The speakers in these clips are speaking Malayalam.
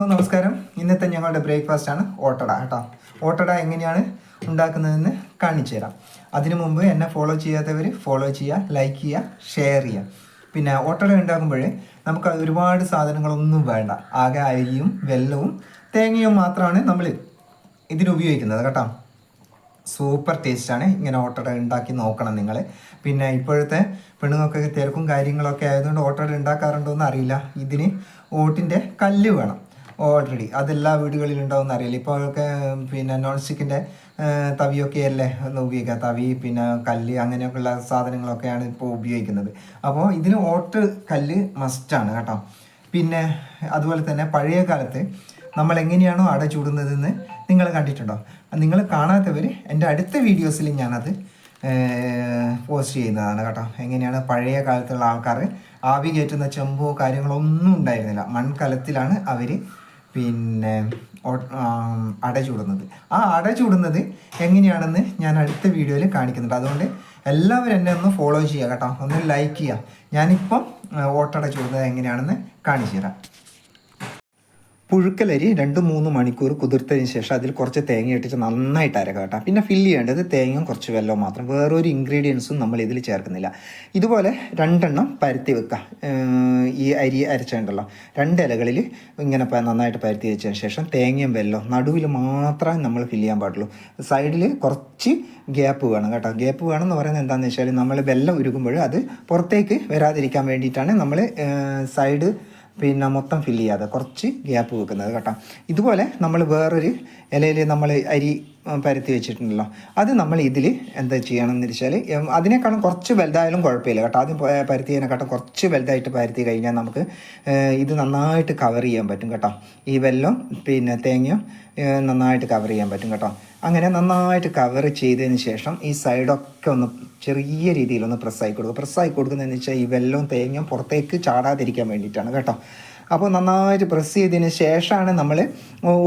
നമസ്കാരം. ഇന്നത്തെ ഞങ്ങളുടെ ബ്രേക്ക്ഫാസ്റ്റ് ആണ് ഓട്ടട കേട്ടോ. ഓട്ടട എങ്ങനെയാണ് ഉണ്ടാക്കുന്നതെന്ന് കാണിച്ചു തരാം. അതിനു മുമ്പ് എന്നെ ഫോളോ ചെയ്യാത്തവർ ഫോളോ ചെയ്യുക, ലൈക്ക് ചെയ്യുക, ഷെയർ ചെയ്യുക. പിന്നെ ഓട്ടട ഉണ്ടാക്കുമ്പോൾ നമുക്ക് ഒരുപാട് സാധനങ്ങളൊന്നും വേണ്ട. ആകെ അരിയും വെല്ലവും തേങ്ങയും മാത്രമാണ് നമ്മൾ ഇതിന് ഉപയോഗിക്കുന്നത് കേട്ടോ. സൂപ്പർ ടേസ്റ്റാണ്. ഇങ്ങനെ ഓട്ടട ഉണ്ടാക്കി നോക്കണം നിങ്ങൾ. പിന്നെ ഇപ്പോഴത്തെ പെണ്ണുങ്ങൾക്കൊക്കെ തിരക്കും കാര്യങ്ങളൊക്കെ ആയതുകൊണ്ട് ഓട്ടട ഉണ്ടാക്കാറുണ്ടോ എന്ന് അറിയില്ല. ഇതിന് ഓട്ടിൻ്റെ കല്ല് വേണം. ഓൾറെഡി അതെല്ലാ വീടുകളിലും ഉണ്ടാവുമെന്ന് അറിയില്ല. ഇപ്പോൾ ഒക്കെ പിന്നെ നോൺ സ്റ്റിക്കിൻ്റെ തവിയൊക്കെ അല്ലേ ഒന്ന് ഉപയോഗിക്കുക. തവി പിന്നെ കല്ല് അങ്ങനെയൊക്കെയുള്ള സാധനങ്ങളൊക്കെയാണ് ഇപ്പോൾ ഉപയോഗിക്കുന്നത്. അപ്പോൾ ഇതിന് ഓട്ട് കല്ല് മസ്റ്റാണ് കേട്ടോ. പിന്നെ അതുപോലെ തന്നെ പഴയ കാലത്ത് നമ്മൾ എങ്ങനെയാണോ അട ചൂടുന്നതെന്ന് നിങ്ങൾ കണ്ടിട്ടുണ്ടോ? നിങ്ങൾ കാണാത്തവർ എൻ്റെ അടുത്ത വീഡിയോസിൽ ഞാനത് പോസ്റ്റ് ചെയ്യുന്നതാണ് കേട്ടോ. എങ്ങനെയാണ് പഴയ കാലത്തുള്ള ആൾക്കാർ ആവി കയറ്റുന്ന ചെമ്പോ കാര്യങ്ങളൊന്നും ഉണ്ടായിരുന്നില്ല. മൺകലത്തിലാണ് അവർ പിന്നെ അട ചൂടുന്നത്. ആ അട ചൂടുന്നത് എങ്ങനെയാണെന്ന് ഞാൻ അടുത്ത വീഡിയോയിൽ കാണിക്കുന്നുണ്ട്. അതുകൊണ്ട് എല്ലാവരും എന്നെ ഒന്ന് ഫോളോ ചെയ്യുക കേട്ടോ, ഒന്ന് ലൈക്ക് ചെയ്യുക. ഞാനിപ്പം ഓട്ടട ചൂടുന്നത് എങ്ങനെയാണെന്ന് കാണിച്ചു തരാം. പുഴുക്കലരി 2-3 മണിക്കൂർ കുതിർത്തതിന് ശേഷം അതിൽ കുറച്ച് തേങ്ങ ഇട്ടിട്ട് നന്നായിട്ട് അരക്കുക കേട്ടോ. പിന്നെ ഫില്ല് ചെയ്യേണ്ടത് തേങ്ങയും കുറച്ച് വെല്ലവും മാത്രം, വേറൊരു ഇൻഗ്രീഡിയൻസും നമ്മൾ ഇതിൽ ചേർക്കുന്നില്ല. ഇതുപോലെ 2 പരത്തി വെക്കുക. ഈ അരി അരച്ചുണ്ടല്ലോ 2 ഇലകളിൽ ഇങ്ങനെ നന്നായിട്ട് പരത്തി വെച്ചതിന് ശേഷം തേങ്ങയും വെല്ലവും നടുവിൽ മാത്രമേ നമ്മൾ ഫില്ല് ചെയ്യാൻ പാടുള്ളൂ. സൈഡിൽ കുറച്ച് ഗ്യാപ്പ് വേണം കേട്ടോ. ഗ്യാപ്പ് വേണം എന്ന് പറയുന്നത് എന്താണെന്ന് വെച്ചാൽ നമ്മൾ വെല്ലം ഉരുകുമ്പോൾ അത് പുറത്തേക്ക് വരാതിരിക്കാൻ വേണ്ടിയിട്ടാണ് നമ്മൾ സൈഡ് പിന്നെ മൊത്തം ഫില്ല് ചെയ്യാതെ കുറച്ച് ഗ്യാപ്പ് വെക്കുന്നത് കേട്ടോ. ഇതുപോലെ നമ്മൾ വേറൊരു ഇലയിൽ നമ്മൾ അരി പരത്തി വെച്ചിട്ടുണ്ടല്ലോ, അത് നമ്മൾ ഇതിൽ എന്താ ചെയ്യണമെന്ന് വെച്ചാൽ അതിനേക്കാളും കുറച്ച് വലുതായാലും കുഴപ്പമില്ല കേട്ടോ. ആദ്യം പരത്തിയതിനെക്കാട്ടും കുറച്ച് വലുതായിട്ട് പരത്തി കഴിഞ്ഞാൽ നമുക്ക് ഇത് നന്നായിട്ട് കവർ ചെയ്യാൻ പറ്റും കേട്ടോ. ഈ വെല്ലം പിന്നെ തേങ്ങയും നന്നായിട്ട് കവർ ചെയ്യാൻ പറ്റും കേട്ടോ. അങ്ങനെ നന്നായിട്ട് കവർ ചെയ്തതിന് ശേഷം ഈ സൈഡൊക്കെ ഒന്ന് ചെറിയ രീതിയിലൊന്ന് പ്രസ്സായി കൊടുക്കുക. പ്രസ്സായി കൊടുക്കുന്നതെന്ന് വെച്ചാൽ ഈ വെല്ലവും തേങ്ങയും പുറത്തേക്ക് ചാടാതിരിക്കാൻ വേണ്ടിയിട്ടാണ് കേട്ടോ. അപ്പോൾ നന്നായിട്ട് പ്രസ് ചെയ്തതിന് ശേഷമാണ് നമ്മൾ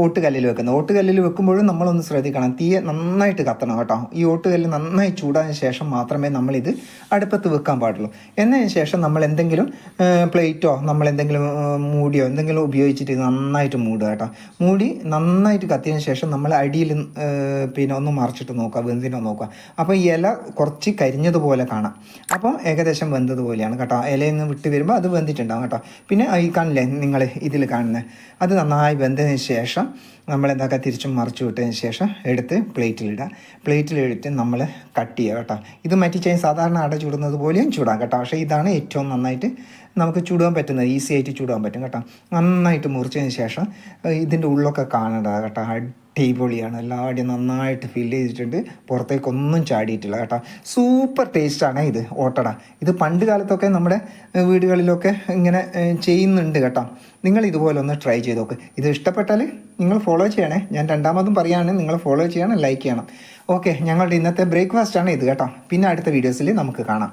ഓട്ടുകല്ലിൽ വെക്കുന്നത്. ഓട്ടുകല്ലിൽ വെക്കുമ്പോഴും നമ്മളൊന്ന് ശ്രദ്ധിക്കണം, തീയെ നന്നായിട്ട് കത്തണം കേട്ടോ. ഈ ഓട്ടുകല്ല് നന്നായി ചൂടാതിന് ശേഷം മാത്രമേ നമ്മളിത് അടുപ്പത്ത് വെക്കാൻ പാടുള്ളൂ. എന്നതിന് ശേഷം നമ്മൾ എന്തെങ്കിലും പ്ലേറ്റോ നമ്മൾ എന്തെങ്കിലും മൂടിയോ എന്തെങ്കിലും ഉപയോഗിച്ചിട്ട് നന്നായിട്ട് മൂടുക കേട്ടോ. മൂടി നന്നായിട്ട് കത്തിയതിന് ശേഷം നമ്മൾ അടിയിൽ പിന്നെ ഒന്ന് മറിച്ചിട്ട് നോക്കുക, വെന്തിനോ നോക്കുക. അപ്പോൾ ഈ ഇല കുറച്ച് കരിഞ്ഞതുപോലെ കാണാം. അപ്പോൾ ഏകദേശം വെന്തതുപോലെയാണ് കേട്ടോ. ഇലയിൽ നിന്ന് വിട്ട് വരുമ്പോൾ അത് വെന്തിട്ടുണ്ടാകും കേട്ടോ. പിന്നെ ഈ കാണില്ലേ നിങ്ങൾ ഇതിൽ കാണുന്നത്, അത് നന്നായി വെന്തതിന് ശേഷം നമ്മൾ എന്താക്കുക, തിരിച്ചും മറിച്ചു വിട്ടതിന് ശേഷം എടുത്ത് പ്ലേറ്റിലിടുക. പ്ലേറ്റിലിട്ട് നമ്മൾ കട്ട് ചെയ്യുക കേട്ടോ. ഇത് മറ്റിച്ചാൽ സാധാരണ അട ചൂടുന്നത് പോലെയും ചൂടാം കേട്ടോ. പക്ഷേ ഇതാണ് ഏറ്റവും നന്നായിട്ട് നമുക്ക് ചൂടാൻ പറ്റുന്നത്, ഈസി ആയിട്ട് ചൂടാൻ പറ്റും കേട്ടോ. നന്നായിട്ട് മുറിച്ചതിന് ശേഷം ഇതിൻ്റെ ഉള്ളൊക്കെ കാണേണ്ടത് കേട്ടോ. അടിപൊളിയാണ്. എല്ലാവരുടെയും നന്നായിട്ട് ഫില്ല് ചെയ്തിട്ടുണ്ട്, പുറത്തേക്കൊന്നും ചാടിയിട്ടില്ല കേട്ടോ. സൂപ്പർ ടേസ്റ്റാണ് ഇത് ഓട്ടട. ഇത് പണ്ട് കാലത്തൊക്കെ നമ്മുടെ വീടുകളിലൊക്കെ ഇങ്ങനെ ചെയ്യുന്നുണ്ട് കേട്ടോ. നിങ്ങൾ ഇതുപോലെ ഒന്ന് ട്രൈ ചെയ്ത് നോക്ക്. ഇത് ഇഷ്ടപ്പെട്ടാൽ നിങ്ങൾ ഫോളോ ചെയ്യണേ. ഞാൻ രണ്ടാമതും പറയുകയാണ്, നിങ്ങൾ ഫോളോ ചെയ്യണം, ലൈക്ക് ചെയ്യണം. ഓക്കെ, ഞങ്ങളുടെ ഇന്നത്തെ ബ്രേക്ക്ഫാസ്റ്റാണ് ഇത് കേട്ടോ. പിന്നെ അടുത്ത വീഡിയോസിൽ നമുക്ക് കാണാം.